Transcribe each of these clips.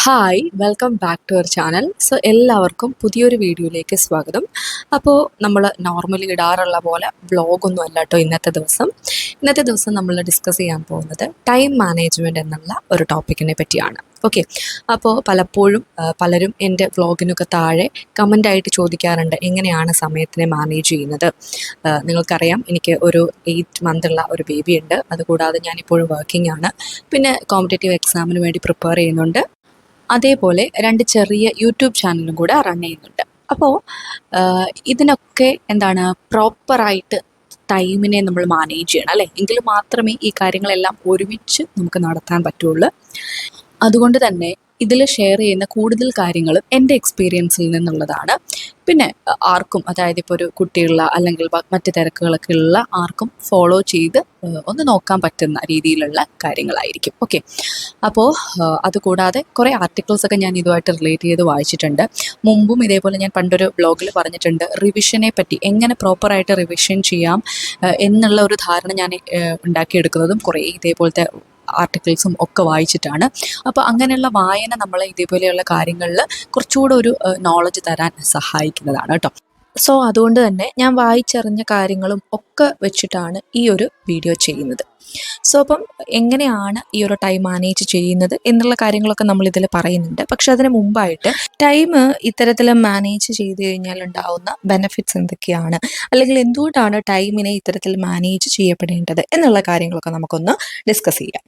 Hi welcome back to our channel. So എല്ലാവർക്കും പുതിയൊരു വീഡിയോയിലേക്ക് സ്വാഗതം. അപ്പോൾ നമ്മൾ നോർമലി ഇടാറുള്ള പോലെ വ്ളോഗൊന്നും അല്ല കേട്ടോ ഇന്നത്തെ ദിവസം നമ്മൾ ഡിസ്കസ് ചെയ്യാൻ പോകുന്നത് ടൈം മാനേജ്മെൻറ്റ് എന്നുള്ള ഒരു ടോപ്പിക്കിനെ പറ്റിയാണ്. ഓക്കെ, അപ്പോൾ പലപ്പോഴും പലരും എൻ്റെ വ്ളോഗിനൊക്കെ താഴെ കമൻ്റായിട്ട് ചോദിക്കാറുണ്ട്, എങ്ങനെയാണ് സമയത്തിനെ മാനേജ് ചെയ്യുന്നത്. നിങ്ങൾക്കറിയാം, എനിക്ക് ഒരു 8 മന്തുള്ള ഒരു ബേബി ഉണ്ട്. അതുകൂടാതെ ഞാനിപ്പോഴും വർക്കിംഗ് ആണ്. പിന്നെ കോമ്പറ്റേറ്റീവ് എക്സാമിന് വേണ്ടി പ്രിപ്പയർ ചെയ്യുന്നുണ്ട്. അതേപോലെ 2 ചെറിയ യൂട്യൂബ് ചാനലും കൂടെ റൺ ചെയ്യുന്നുണ്ട്. അപ്പോൾ ഇതിനൊക്കെ പ്രോപ്പറായിട്ട് ടൈമിനെ നമ്മൾ മാനേജ് ചെയ്യണം അല്ലേ, എങ്കിൽ മാത്രമേ ഈ കാര്യങ്ങളെല്ലാം ഒരുമിച്ച് നമുക്ക് നടത്താൻ പറ്റുള്ളൂ. അതുകൊണ്ട് തന്നെ ഇതിൽ ഷെയർ ചെയ്യുന്ന കൂടുതൽ കാര്യങ്ങളും എൻ്റെ എക്സ്പീരിയൻസിൽ നിന്നുള്ളതാണ്. പിന്നെ ആർക്കും, അതായത് ഇപ്പോൾ ഒരു കുട്ടിയുള്ള അല്ലെങ്കിൽ മറ്റ് തിരക്കുകളൊക്കെ ഉള്ള ആർക്കും ഫോളോ ചെയ്ത് ഒന്ന് നോക്കാൻ പറ്റുന്ന രീതിയിലുള്ള കാര്യങ്ങളായിരിക്കും. ഓക്കെ, അപ്പോൾ അതുകൂടാതെ കുറേ ആർട്ടിക്കിൾസൊക്കെ ഞാൻ ഇതുമായിട്ട് റിലേറ്റ് ചെയ്ത് വായിച്ചിട്ടുണ്ട്. മുമ്പും ഇതേപോലെ ഞാൻ പണ്ടൊരു ബ്ലോഗിൽ പറഞ്ഞിട്ടുണ്ട്, റിവിഷനെ പറ്റി എങ്ങനെ പ്രോപ്പറായിട്ട് റിവിഷൻ ചെയ്യാം എന്നുള്ള ഒരു ധാരണ ഞാൻ ഉണ്ടാക്കിയെടുക്കുന്നതും കുറേ ഇതേപോലത്തെ ആർട്ടിക്കിൾസും ഒക്കെ വായിച്ചിട്ടാണ്. അപ്പോൾ അങ്ങനെയുള്ള വായന നമ്മളെ ഇതേപോലെയുള്ള കാര്യങ്ങളിൽ കുറച്ചുകൂടെ ഒരു നോളജ് തരാൻ സഹായിക്കുന്നതാണ് കേട്ടോ. സോ അതുകൊണ്ട് തന്നെ ഞാൻ വായിച്ചറിഞ്ഞ കാര്യങ്ങളും ഒക്കെ വെച്ചിട്ടാണ് ഈ ഒരു വീഡിയോ ചെയ്യുന്നത്. സോ അപ്പം എങ്ങനെയാണ് ഈ ഒരു ടൈം മാനേജ് ചെയ്യുന്നത് എന്നുള്ള കാര്യങ്ങളൊക്കെ നമ്മൾ ഇതിൽ പറയുന്നുണ്ട്. പക്ഷെ അതിന് മുമ്പായിട്ട് ടൈം ഇത്തരത്തിൽ മാനേജ് ചെയ്ത് കഴിഞ്ഞാൽ ഉണ്ടാവുന്ന ബെനിഫിറ്റ്സ് എന്തൊക്കെയാണ്, അല്ലെങ്കിൽ എന്തുകൊണ്ടാണ് ടൈമിനെ ഇത്തരത്തിൽ മാനേജ് ചെയ്യപ്പെടേണ്ടത് എന്നുള്ള കാര്യങ്ങളൊക്കെ നമുക്കൊന്ന് ഡിസ്കസ് ചെയ്യാം.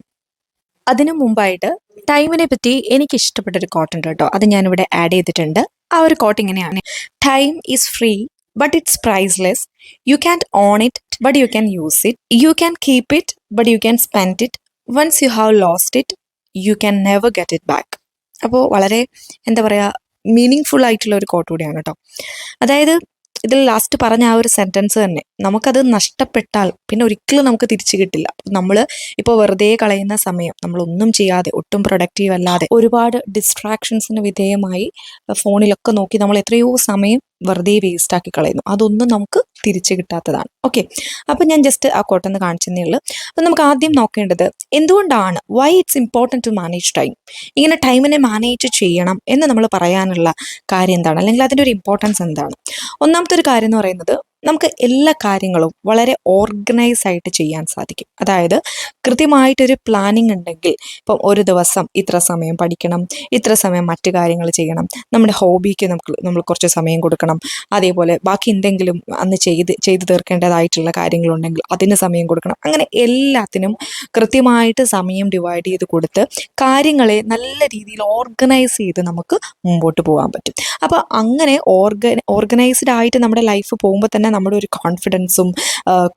അതിനു മുമ്പായിട്ട് ടൈമിനെ പറ്റി എനിക്ക് ഇഷ്ടപ്പെട്ടൊരു കോട്ട് ഉണ്ട് കേട്ടോ, അത് ഞാനിവിടെ ആഡ് ചെയ്തിട്ടുണ്ട്. ആ ഒരു കോട്ട് ഇങ്ങനെയാണ്: time is free but it's priceless. You can own it but you can use it. You can keep it but you can spend it. Once you have lost it you can never get it back. അപ്പോൾ വളരെ meaning full ആയിട്ടുള്ള ഒരു coat കൂടിയാണ് കേട്ടോ. അതായത് ഇതിൽ last പറഞ്ഞ ആ ഒരു സെൻറ്റൻസ് തന്നെ, നമുക്കത് നഷ്ടപ്പെട്ടാൽ പിന്നെ ഒരിക്കലും നമുക്ക് തിരിച്ചു കിട്ടില്ല. നമ്മൾ ഇപ്പോൾ വെറുതെ കളയുന്ന സമയം, നമ്മളൊന്നും ചെയ്യാതെ ഒട്ടും പ്രൊഡക്റ്റീവ് അല്ലാതെ ഒരുപാട് ഡിസ്ട്രാക്ഷൻസിന് വിധേയമായി ഫോണിലൊക്കെ നോക്കി നമ്മൾ എത്രയോ സമയം വെറുതെ വേസ്റ്റാക്കി കളയുന്നു. അതൊന്നും നമുക്ക് തിരിച്ചു കിട്ടാത്തതാണ്. ഓക്കെ, അപ്പം ഞാൻ ജസ്റ്റ് ആ കോട്ടൊന്ന് കാണിച്ചതേ ഉള്ളൂ. അപ്പം നമുക്ക് ആദ്യം നോക്കേണ്ടത് എന്തുകൊണ്ടാണ്, why it's important to manage time. ഇങ്ങനെ ടൈമിനെ മാനേജ് ചെയ്യണം എന്ന് നമ്മൾ പറയാനുള്ള കാര്യം എന്താണ്, അല്ലെങ്കിൽ അതിൻ്റെ ഒരു ഇമ്പോർട്ടൻസ് എന്താണ്. ഒന്നാമത്തെ ഒരു കാര്യം എന്ന് പറയുന്നത്, നമുക്ക് എല്ലാ കാര്യങ്ങളും വളരെ ഓർഗനൈസ് ആയിട്ട് ചെയ്യാൻ സാധിക്കും. അതായത് കൃത്യമായിട്ടൊരു പ്ലാനിങ് ഉണ്ടെങ്കിൽ, ഇപ്പം ഒരു ദിവസം ഇത്ര സമയം പഠിക്കണം, ഇത്ര സമയം മറ്റു കാര്യങ്ങൾ ചെയ്യണം, നമ്മുടെ ഹോബിക്ക് നമ്മൾ കുറച്ച് സമയം കൊടുക്കണം, അതേപോലെ ബാക്കി എന്തെങ്കിലും അന്ന് ചെയ്ത് തീർക്കേണ്ടതായിട്ടുള്ള കാര്യങ്ങളുണ്ടെങ്കിൽ അതിന് സമയം കൊടുക്കണം. അങ്ങനെ എല്ലാത്തിനും കൃത്യമായിട്ട് സമയം ഡിവൈഡ് ചെയ്ത് കൊടുത്ത് കാര്യങ്ങളെ നല്ല രീതിയിൽ ഓർഗനൈസ് ചെയ്ത് നമുക്ക് മുമ്പോട്ട് പോകാൻ പറ്റും. അപ്പോൾ അങ്ങനെ ഓർഗനൈസ്ഡ് ആയിട്ട് നമ്മുടെ ലൈഫ് പോകുമ്പോൾ തന്നെ നമ്മുടെ ഒരു കോൺഫിഡൻസും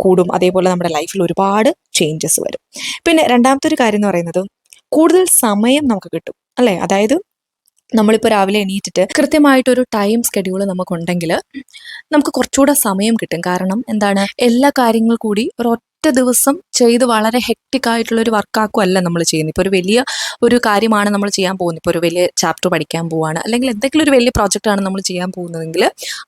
കൂടും. അതേപോലെ നമ്മുടെ ലൈഫിൽ ഒരുപാട് ചേഞ്ചസ് വരും. പിന്നെ രണ്ടാമത്തെ ഒരു കാര്യം എന്ന് പറയുന്നത്, കൂടുതൽ സമയം നമുക്ക് കിട്ടും അല്ലേ. അതായത് നമ്മളിപ്പോൾ രാവിലെ എണീറ്റിട്ട് കൃത്യമായിട്ടൊരു ടൈം സ്കെഡ്യൂൾ നമുക്കുണ്ടെങ്കിൽ നമുക്ക് കുറച്ചുകൂടെ സമയം കിട്ടും. കാരണം എല്ലാ കാര്യങ്ങൾ കൂടി ഒരൊറ്റ ദിവസം ചെയ്ത് വളരെ ഹെക്റ്റിക് ആയിട്ടുള്ള ഒരു വർക്കാക്കുമല്ല നമ്മൾ ചെയ്യുന്നത്. ഇപ്പോൾ ഒരു വലിയ ഒരു കാര്യമാണ് നമ്മൾ ചെയ്യാൻ പോകുന്നത്, ഇപ്പോൾ ഒരു വലിയ ചാപ്റ്റർ പഠിക്കാൻ പോവുകയാണ്, അല്ലെങ്കിൽ എന്തെങ്കിലും ഒരു വലിയ പ്രോജക്റ്റാണ് നമ്മൾ ചെയ്യാൻ പോകുന്നതെങ്കിൽ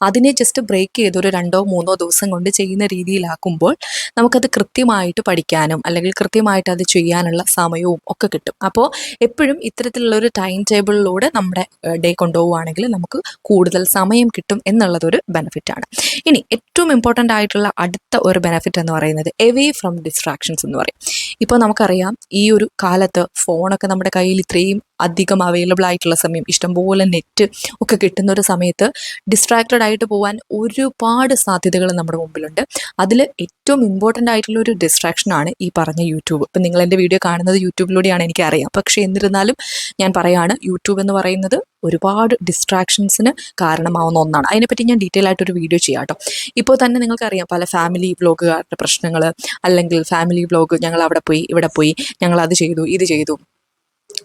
അതിനെ ജസ്റ്റ് ബ്രേക്ക് ചെയ്ത് ഒരു 2-3 ദിവസം കൊണ്ട് ചെയ്യുന്ന രീതിയിലാക്കുമ്പോൾ നമുക്കത് കൃത്യമായിട്ട് പഠിക്കാനും അല്ലെങ്കിൽ കൃത്യമായിട്ട് അത് ചെയ്യാനുള്ള സമയവും ഒക്കെ കിട്ടും. അപ്പോൾ എപ്പോഴും ഇത്തരത്തിലുള്ളൊരു ടൈം ടേബിളിലൂടെ നമ്മുടെ ഡേ കൊണ്ടുപോവുകയാണെങ്കിൽ നമുക്ക് കൂടുതൽ സമയം കിട്ടും എന്നുള്ളതൊരു ബെനിഫിറ്റാണ്. ഇനി ഏറ്റവും ഇമ്പോർട്ടൻ്റ് ആയിട്ടുള്ള അടുത്ത ഒരു ബെനിഫിറ്റ് എന്ന് പറയുന്നത് എവേ ഫ്രം ഡിസ്ട്രാക്ഷൻസ് എന്ന് പറയും. ഇപ്പോൾ നമുക്കറിയാം, ഈ ഒരു കാലത്ത് ഫോണൊക്കെ നമ്മുടെ കയ്യിൽ ഇത്രയും അധികം അവൈലബിൾ ആയിട്ടുള്ള സമയം, ഇഷ്ടംപോലെ നെറ്റ് ഒക്കെ കിട്ടുന്ന ഒരു സമയത്ത് ഡിസ്ട്രാക്റ്റഡ് ആയിട്ട് പോകാൻ ഒരുപാട് സാധ്യതകൾ നമ്മുടെ മുമ്പിലുണ്ട്. അതിൽ ഏറ്റവും ഇമ്പോർട്ടൻ്റ് ആയിട്ടുള്ള ഒരു ഡിസ്ട്രാക്ഷനാണ് ഈ പറഞ്ഞ യൂട്യൂബ്. ഇപ്പം നിങ്ങൾ എൻ്റെ വീഡിയോ കാണുന്നത് യൂട്യൂബിലൂടെയാണ്, എനിക്കറിയാം. പക്ഷേ എന്നിരുന്നാലും ഞാൻ പറയുകയാണ്, യൂട്യൂബ് എന്ന് പറയുന്നത് ഒരുപാട് ഡിസ്ട്രാക്ഷൻസിന് കാരണമാവുന്ന ഒന്നാണ്. അതിനെപ്പറ്റി ഞാൻ ഡീറ്റെയിൽ ആയിട്ടൊരു വീഡിയോ ചെയ്യാം കേട്ടോ. ഇപ്പോൾ തന്നെ നിങ്ങൾക്കറിയാം, പല ഫാമിലി വ്ളോഗുകാരുടെ പ്രശ്നങ്ങൾ, അല്ലെങ്കിൽ ഫാമിലി വ്ളോഗ്, ഞങ്ങൾ അവിടെ പോയി ഇവിടെ പോയി, ഞങ്ങൾ അത് ചെയ്തു ഇത് ചെയ്തു,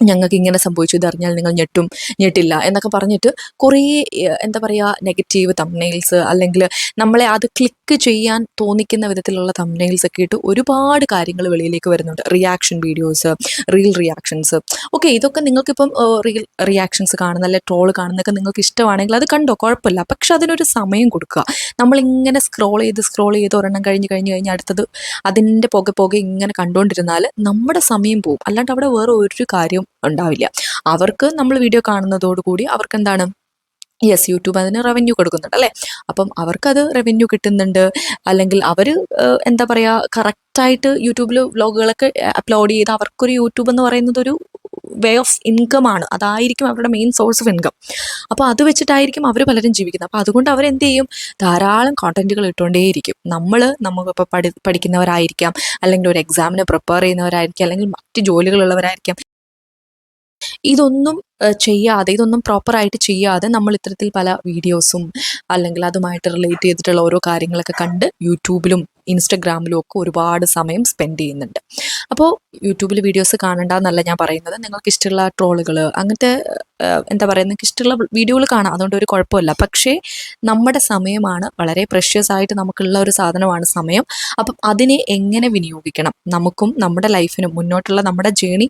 ഞങ്ങൾക്ക് ഇങ്ങനെ സംഭവിച്ചു, ഇതറിഞ്ഞാൽ നിങ്ങൾ ഞെട്ടില്ല എന്നൊക്കെ പറഞ്ഞിട്ട് കുറേ നെഗറ്റീവ് തംബ്നെയിൽസ്, അല്ലെങ്കിൽ നമ്മളെ അത് ക്ലിക്ക് ചെയ്യാൻ തോന്നിക്കുന്ന വിധത്തിലുള്ള തംബ്നെയിൽസ് ഒക്കെ ഇട്ട് ഒരുപാട് കാര്യങ്ങൾ വെളിയിലേക്ക് വരുന്നുണ്ട്. Reaction videos, reel reactions. Okay, ഇതൊക്കെ നിങ്ങൾക്കിപ്പം റീൽ റിയാക്ഷൻസ് കാണുന്ന, അല്ലെ ട്രോൾ കാണുന്നതൊക്കെ നിങ്ങൾക്ക് ഇഷ്ടമാണെങ്കിൽ അത് കണ്ടോ, കുഴപ്പമില്ല. പക്ഷെ അതിനൊരു സമയം കൊടുക്കുക. നമ്മളിങ്ങനെ സ്ക്രോൾ ചെയ്ത് ഒരെണ്ണം കഴിഞ്ഞ് അടുത്തത് അതിൻ്റെ പുക ഇങ്ങനെ കണ്ടുകൊണ്ടിരുന്നാൽ നമ്മുടെ സമയം പോവും. അല്ലാണ്ട് അവിടെ വേറെ ഒരു കാര്യം ഉണ്ടാവില്ല. അവർക്ക് നമ്മൾ വീഡിയോ കാണുന്നതോടുകൂടി അവർക്ക് എന്താണ്, യെസ്, യൂട്യൂബ് അതിന് റവന്യൂ കൊടുക്കുന്നുണ്ട് അല്ലേ. അപ്പം അവർക്കത് റവന്യൂ കിട്ടുന്നുണ്ട്. അല്ലെങ്കിൽ അവർ എന്താ പറയുക, കറക്റ്റായിട്ട് യൂട്യൂബിൽ വ്ളോഗുകളൊക്കെ അപ്ലോഡ് ചെയ്ത് അവർക്കൊരു യൂട്യൂബ് എന്ന് പറയുന്നത് ഒരു വേ ഓഫ് ഇൻകം ആണ്. അതായിരിക്കും അവരുടെ മെയിൻ സോഴ്സ് ഓഫ് ഇൻകം. അപ്പോൾ അത് വെച്ചിട്ടായിരിക്കും അവർ പലരും ജീവിക്കുന്നത്. അപ്പോൾ അതുകൊണ്ട് അവരെന്ത് ചെയ്യും, ധാരാളം കോണ്ടന്റുകൾ ഇട്ടുകൊണ്ടേയിരിക്കും. നമുക്കിപ്പോൾ പഠിക്കുന്നവരായിരിക്കാം, അല്ലെങ്കിൽ ഒരു എക്സാമിന് പ്രിപ്പയർ ചെയ്യുന്നവരായിരിക്കാം, അല്ലെങ്കിൽ മറ്റ് ജോലികളുള്ളവരായിരിക്കാം. ഇതൊന്നും ഇതൊന്നും പ്രോപ്പറായിട്ട് ചെയ്യാതെ നമ്മൾ ഇത്തരത്തിൽ പല വീഡിയോസും അല്ലെങ്കിൽ അതുമായിട്ട് റിലേറ്റ് ചെയ്തിട്ടുള്ള ഓരോ കാര്യങ്ങളൊക്കെ കണ്ട് യൂട്യൂബിലും ഇൻസ്റ്റഗ്രാമിലും ഒക്കെ ഒരുപാട് സമയം സ്പെൻഡ് ചെയ്യുന്നുണ്ട്. അപ്പോൾ യൂട്യൂബിൽ വീഡിയോസ് കാണണ്ടെന്നല്ല ഞാൻ പറയുന്നത്. നിങ്ങൾക്ക് ഇഷ്ടമുള്ള ട്രോളുകൾ അങ്ങനത്തെ എന്താ പറയുക, നിങ്ങൾക്ക് ഇഷ്ടമുള്ള വീഡിയോകൾ കാണാം, അതുകൊണ്ട് ഒരു കുഴപ്പമില്ല. പക്ഷേ നമ്മുടെ സമയമാണ് വളരെ പ്രഷ്യസ് ആയിട്ട് നമുക്കുള്ള ഒരു സാധനമാണ് സമയം. അപ്പം അതിനെ എങ്ങനെ വിനിയോഗിക്കണം, നമുക്കും നമ്മുടെ ലൈഫിനും മുന്നോട്ടുള്ള നമ്മുടെ ജേണി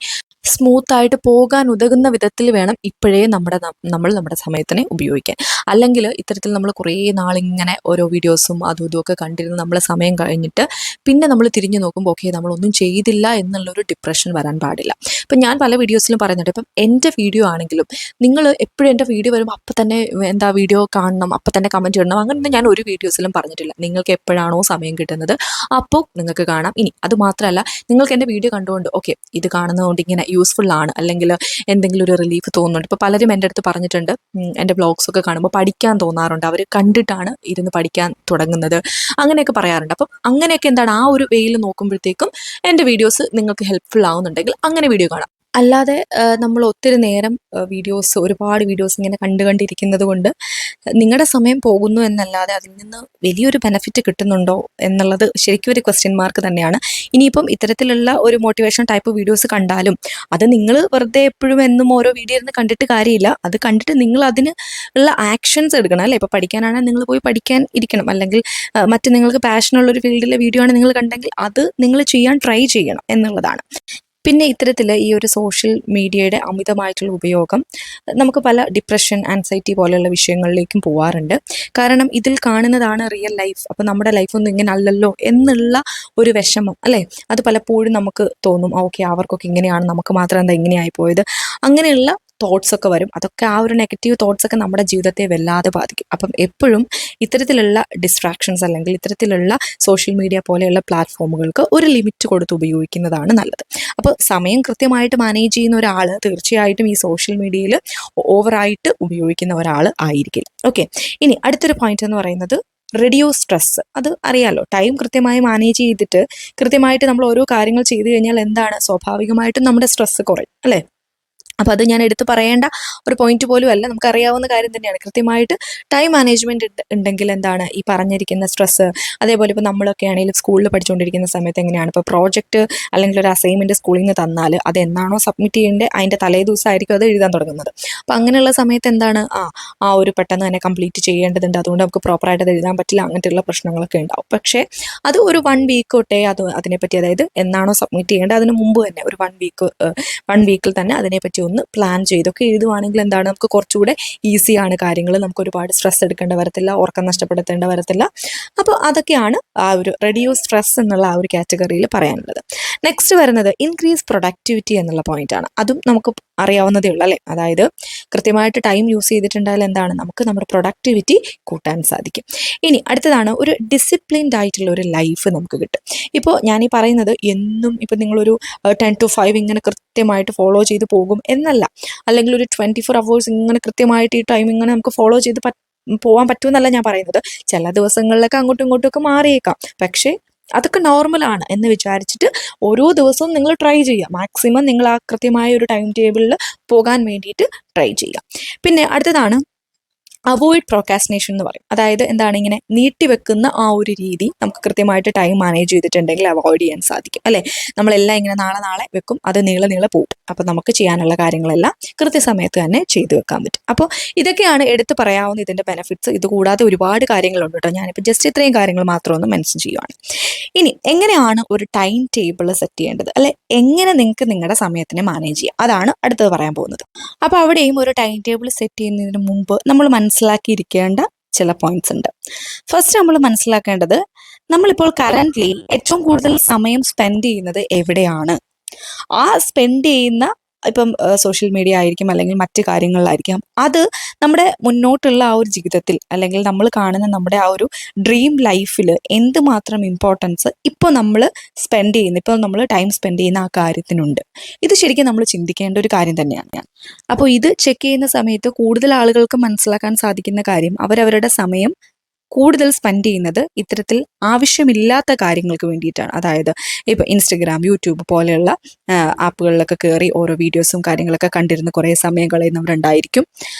സ്മൂത്തായിട്ട് പോകാൻ ഉതകുന്ന വിധത്തിൽ വേണം ഇപ്പോഴേ നമ്മൾ നമ്മുടെ സമയത്തിനെ ഉപയോഗിക്കാൻ. അല്ലെങ്കിൽ ഇത്തരത്തിൽ നമ്മൾ കുറേ നാളിങ്ങനെ ഓരോ വീഡിയോസും അതും ഇതുമൊക്കെ കണ്ടിരുന്ന് നമ്മളെ സമയം കഴിഞ്ഞിട്ട് പിന്നെ നമ്മൾ തിരിഞ്ഞു നോക്കുമ്പോൾ ഓക്കെ നമ്മളൊന്നും ചെയ്തില്ല എന്നുള്ളൊരു ഡിപ്രഷൻ വരാൻ പാടില്ല. ഇപ്പം ഞാൻ പല വീഡിയോസിലും പറയുന്നുണ്ട്, ഇപ്പം എൻ്റെ വീഡിയോ ആണെങ്കിലും നിങ്ങൾ എപ്പോഴും എൻ്റെ വീഡിയോ വരുമ്പോൾ അപ്പം തന്നെ വീഡിയോ കാണണം, അപ്പം തന്നെ കമൻറ്റ് ഇടണം, അങ്ങനെ ഞാൻ ഒരു വീഡിയോസിലും പറഞ്ഞിട്ടില്ല. നിങ്ങൾക്ക് എപ്പോഴാണോ സമയം കിട്ടുന്നത് അപ്പോൾ നിങ്ങൾക്ക് കാണാം. ഇനി അത് മാത്രമല്ല, നിങ്ങൾക്ക് എൻ്റെ വീഡിയോ കണ്ടുകൊണ്ട് ഓക്കെ ഇത് കാണുന്നതുകൊണ്ട് ഇങ്ങനെ യൂസ്ഫുൾ ആണ്, അല്ലെങ്കിൽ എന്തെങ്കിലും ഒരു റിലീഫ് തോന്നുന്നുണ്ട്. ഇപ്പോൾ പലരും എൻ്റെ അടുത്ത് പറഞ്ഞിട്ടുണ്ട്, എൻ്റെ വ്ളോഗ്സൊക്കെ കാണുമ്പോൾ പഠിക്കാൻ തോന്നാറുണ്ട്, അവർ കണ്ടിട്ടാണ് ഇരുന്ന് പഠിക്കാൻ തുടങ്ങുന്നത്, അങ്ങനെയൊക്കെ പറയാറുണ്ട്. അപ്പം അങ്ങനെയൊക്കെ എന്താണ്, ആ ഒരു വേയിൽ നോക്കുമ്പോഴത്തേക്കും എൻ്റെ വീഡിയോസ് നിങ്ങൾക്ക് ഹെൽപ്ഫുൾ ആവുന്നുണ്ടെങ്കിൽ അങ്ങനെ വീഡിയോ കാണാം. അല്ലാതെ നമ്മൾ ഒത്തിരി നേരം ഒരുപാട് വീഡിയോസ് ഇങ്ങനെ കണ്ടിരിക്കുന്നത് കൊണ്ട് നിങ്ങളുടെ സമയം പോകുന്നു എന്നല്ലാതെ അതിൽ നിന്ന് വലിയൊരു ബെനിഫിറ്റ് കിട്ടുന്നുണ്ടോ എന്നുള്ളത് ശരിക്കും ഒരു ക്വസ്റ്റ്യൻ മാർക്ക് തന്നെയാണ്. ഇനിയിപ്പം ഇത്തരത്തിലുള്ള ഒരു മോട്ടിവേഷൻ ടൈപ്പ് വീഡിയോസ് കണ്ടാലും അത് നിങ്ങൾ വെറുതെ എപ്പോഴും എന്നും ഓരോ വീഡിയോ ഇരുന്ന് കണ്ടിട്ട് കാര്യമില്ല. അത് കണ്ടിട്ട് നിങ്ങൾ അതിന് ഉള്ള ആക്ഷൻസ് എടുക്കണം അല്ലേ. ഇപ്പോൾ പഠിക്കാനാണെങ്കിൽ നിങ്ങൾ പോയി പഠിക്കാൻ ഇരിക്കണം, അല്ലെങ്കിൽ മറ്റ് നിങ്ങൾക്ക് പാഷനുള്ളൊരു ഫീൽഡിലെ വീഡിയോ ആണ് നിങ്ങൾ കണ്ടെങ്കിൽ അത് നിങ്ങൾ ചെയ്യാൻ ട്രൈ ചെയ്യണം എന്നുള്ളതാണ്. പിന്നെ ഇത്തരത്തിൽ ഈ ഒരു സോഷ്യൽ മീഡിയയുടെ അമിതമായിട്ടുള്ള ഉപയോഗം നമുക്ക് പല ഡിപ്രഷൻ, ആൻസൈറ്റി പോലെയുള്ള വിഷയങ്ങളിലേക്കും പോകാറുണ്ട്. കാരണം ഇതിൽ കാണുന്നതാണ് റിയൽ ലൈഫ്. അപ്പോൾ നമ്മുടെ ലൈഫൊന്നും ഇങ്ങനെ അല്ലല്ലോ എന്നുള്ള ഒരു വിഷമം അല്ലേ, അത് പലപ്പോഴും നമുക്ക് തോന്നും. ഓക്കെ അവർക്കൊക്കെ ഇങ്ങനെയാണ്, നമുക്ക് മാത്രം എന്താ ഇങ്ങനെയായി പോയത്, അങ്ങനെയുള്ള തോട്ട്സ് ഒക്കെ വരും. അതൊക്കെ ആ ഒരു നെഗറ്റീവ് തോട്ട്സ് ഒക്കെ നമ്മുടെ ജീവിതത്തെ വല്ലാതെ ബാധിക്കും. അപ്പം എപ്പോഴും ഇത്തരത്തിലുള്ള ഡിസ്ട്രാക്ഷൻസ് അല്ലെങ്കിൽ ഇത്തരത്തിലുള്ള സോഷ്യൽ മീഡിയ പോലെയുള്ള പ്ലാറ്റ്ഫോമുകൾക്ക് ഒരു ലിമിറ്റ് കൊടുത്ത് ഉപയോഗിക്കുന്നതാണ് നല്ലത്. അപ്പോൾ സമയം കൃത്യമായിട്ട് മാനേജ് ചെയ്യുന്ന ഒരാൾ തീർച്ചയായിട്ടും ഈ സോഷ്യൽ മീഡിയയിൽ ഓവറായിട്ട് ഉപയോഗിക്കുന്ന ഒരാൾ ആയിരിക്കില്ല. ഓക്കെ, ഇനി അടുത്തൊരു പോയിന്റ് എന്ന് പറയുന്നത് റെഡ്യൂസ് സ്ട്രെസ്. അത് അറിയാലോ, ടൈം കൃത്യമായി മാനേജ് ചെയ്തിട്ട് കൃത്യമായിട്ട് നമ്മൾ ഓരോ കാര്യങ്ങൾ ചെയ്തു കഴിഞ്ഞാൽ എന്താണ്, സ്വാഭാവികമായിട്ടും നമ്മുടെ സ്ട്രെസ് കുറയും അല്ലേ. അപ്പോൾ അത് ഞാൻ എടുത്ത് പറയേണ്ട ഒരു പോയിന്റ് പോലും അല്ല, നമുക്കറിയാവുന്ന കാര്യം തന്നെയാണ്. കൃത്യമായിട്ട് ടൈം മാനേജ്മെൻറ്റ് ഉണ്ടെങ്കിൽ എന്താണ് ഈ പറഞ്ഞിരിക്കുന്ന സ്ട്രെസ്സ്. അതേപോലെ ഇപ്പോൾ നമ്മളൊക്കെ ആണെങ്കിലും സ്കൂളിൽ പഠിച്ചുകൊണ്ടിരിക്കുന്ന സമയത്ത് എങ്ങനെയാണ്, ഇപ്പോൾ പ്രോജക്റ്റ് അല്ലെങ്കിൽ ഒരു അസൈൻമെൻറ്റ് സ്കൂളിൽ നിന്ന് തന്നാൽ അത് എന്നാണോ സബ്മിറ്റ് ചെയ്യേണ്ടത് അതിൻ്റെ തലേ ദിവസമായിരിക്കും അത് എഴുതാൻ തുടങ്ങുന്നത്. അപ്പോൾ അങ്ങനെയുള്ള സമയത്ത് എന്താണ് ആ ഒരു പെട്ടെന്ന് തന്നെ കംപ്ലീറ്റ് ചെയ്യേണ്ടതുണ്ട്, അതുകൊണ്ട് നമുക്ക് പ്രോപ്പറായിട്ട് അത് എഴുതാൻ പറ്റില്ല, അങ്ങനത്തെയുള്ള പ്രശ്നങ്ങളൊക്കെ ഉണ്ടാവും. പക്ഷേ അത് ഒരു 1 വീക്ക് തൊട്ടേ അതിനെപ്പറ്റി, അതായത് എന്നാണോ സബ്മിറ്റ് ചെയ്യേണ്ടത് അതിന് മുമ്പ് തന്നെ ഒരു 1 വീക്കിൽ തന്നെ അതിനെപ്പറ്റി ഒന്ന് പ്ലാൻ ചെയ്തൊക്കെ എഴുതുവാണെങ്കിൽ എന്താണ്, നമുക്ക് കുറച്ചുകൂടെ ഈസിയാണ് കാര്യങ്ങൾ. നമുക്ക് ഒരുപാട് സ്ട്രെസ് എടുക്കേണ്ട വരത്തില്ല, ഉറക്കം നഷ്ടപ്പെടുത്തേണ്ട വരത്തില്ല. അപ്പോൾ അതൊക്കെയാണ് ആ ഒരു റെഡ്യൂസ് സ്ട്രെസ് എന്നുള്ള ആ ഒരു കാറ്റഗറിയിൽ പറയാനുള്ളത്. നെക്സ്റ്റ് വരുന്നത് ഇൻക്രീസ് പ്രൊഡക്ടിവിറ്റി എന്നുള്ള പോയിന്റാണ്. അതും നമുക്ക് അറിയാവുന്നതേ ഉള്ളൂ അല്ലേ. അതായത് കൃത്യമായിട്ട് ടൈം യൂസ് ചെയ്തിട്ടുണ്ടായാൽ എന്താണ്, നമുക്ക് നമ്മുടെ പ്രൊഡക്ടിവിറ്റി കൂട്ടാൻ സാധിക്കും. ഇനി അടുത്തതാണ് ഒരു ഡിസിപ്ലിൻഡ് ആയിട്ടുള്ള ഒരു ലൈഫ് നമുക്ക് കിട്ടും. ഇപ്പോൾ ഞാനീ പറയുന്നത് എന്നും ഇപ്പോൾ നിങ്ങളൊരു 10 to 5 ഇങ്ങനെ കൃത്യമായിട്ട് ഫോളോ ചെയ്ത് പോകും എന്നല്ല, അല്ലെങ്കിൽ ഒരു 24 hours ഇങ്ങനെ കൃത്യമായിട്ട് ഈ ടൈം ഇങ്ങനെ നമുക്ക് ഫോളോ ചെയ്ത് പോകാൻ പറ്റുമെന്നല്ല ഞാൻ പറയുന്നത്. ചില ദിവസങ്ങളിലൊക്കെ അങ്ങോട്ടും ഇങ്ങോട്ടും ഒക്കെ മാറിയേക്കാം. പക്ഷേ അതൊക്കെ നോർമലാണ് എന്ന് വിചാരിച്ചിട്ട് ഓരോ ദിവസവും നിങ്ങൾ ട്രൈ ചെയ്യുക. മാക്സിമം നിങ്ങൾ ആ കൃത്യമായ ഒരു ടൈം ടേബിളിൽ പോകാൻ വേണ്ടിയിട്ട് ട്രൈ ചെയ്യുക. പിന്നെ അടുത്തതാണ് അവോയ്ഡ് പ്രോക്കാസ്റ്റിനേഷൻ എന്ന് പറയും. അതായത് എന്താണ്, ഇങ്ങനെ നീട്ടിവെക്കുന്ന ആ ഒരു രീതി നമുക്ക് കൃത്യമായിട്ട് ടൈം മാനേജ് ചെയ്തിട്ടുണ്ടെങ്കിൽ അവോയ്ഡ് ചെയ്യാൻ സാധിക്കും അല്ലേ. നമ്മളെല്ലാം ഇങ്ങനെ നാളെ വെക്കും, അത് നീളെ പോകും. അപ്പോൾ നമുക്ക് ചെയ്യാനുള്ള കാര്യങ്ങളെല്ലാം കൃത്യസമയത്ത് തന്നെ ചെയ്തു വെക്കാൻ പറ്റും. അപ്പോൾ ഇതൊക്കെയാണ് എടുത്ത് പറയാവുന്ന ഇതിൻ്റെ ബെനിഫിറ്റ്സ്. ഇതുകൂടാതെ ഒരുപാട് കാര്യങ്ങളുണ്ട് കേട്ടോ. ഞാനിപ്പോൾ ജസ്റ്റ് ഇത്രയും കാര്യങ്ങൾ മാത്രം ഒന്ന് മെൻഷൻ ചെയ്യുവാണ്. ഇനി എങ്ങനെയാണ് ഒരു ടൈം ടേബിൾ സെറ്റ് ചെയ്യേണ്ടത് അല്ലെ, എങ്ങനെ നിങ്ങൾക്ക് നിങ്ങളുടെ സമയത്തിനെ മാനേജ് ചെയ്യാം, അതാണ് അടുത്തത് പറയാൻ പോകുന്നത്. അപ്പോൾ അവിടെയും ഒരു ടൈം ടേബിൾ സെറ്റ് ചെയ്യുന്നതിന് മുമ്പ് നമ്മൾ മനസ്സിലാക്കിയിരിക്കേണ്ട ചില പോയിന്റ്സ് ഉണ്ട്. ഫസ്റ്റ് നമ്മൾ മനസ്സിലാക്കേണ്ടത്, നമ്മളിപ്പോൾ കറന്റ്ലി ഏറ്റവും കൂടുതൽ സമയം സ്പെൻഡ് ചെയ്യുന്നത് എവിടെയാണ്, ആ സ്പെൻഡ് ചെയ്യുന്ന ഇപ്പം സോഷ്യൽ മീഡിയ ആയിരിക്കും, അല്ലെങ്കിൽ മറ്റ് കാര്യങ്ങളിലായിരിക്കാം. അത് നമ്മുടെ മുന്നോട്ടുള്ള ആ ഒരു ജീവിതത്തിൽ, അല്ലെങ്കിൽ നമ്മൾ കാണുന്ന നമ്മുടെ ആ ഒരു ഡ്രീം ലൈഫിൽ എന്തുമാത്രം ഇമ്പോർട്ടൻസ് ഇപ്പോൾ നമ്മൾ സ്പെൻഡ് ചെയ്യുന്ന, ഇപ്പോൾ നമ്മൾ ടൈം സ്പെൻഡ് ചെയ്യുന്ന ആ കാര്യത്തിനുണ്ട്. ഇത് ശരിക്കും നമ്മൾ ചിന്തിക്കേണ്ട ഒരു കാര്യം തന്നെയാണ് ഞാൻ. അപ്പോൾ ഇത് ചെക്ക് ചെയ്യുന്ന സമയത്ത് കൂടുതൽ ആളുകൾക്ക് മനസ്സിലാക്കാൻ സാധിക്കുന്ന കാര്യം, അവരവരുടെ സമയം കൂടുതൽ സ്പെൻഡ് ചെയ്യുന്നത് ഇത്തരത്തിൽ ആവശ്യമില്ലാത്ത കാര്യങ്ങൾക്ക് വേണ്ടിയിട്ടാണ്. അതായത് ഇപ്പോൾ ഇൻസ്റ്റഗ്രാം, യൂട്യൂബ് പോലെയുള്ള ആപ്പുകളിലൊക്കെ കയറി ഓരോ വീഡിയോസും കാര്യങ്ങളൊക്കെ കണ്ടിരുന്ന് കുറേ സമയം കളയുന്നവരുണ്ടായിരിക്കും.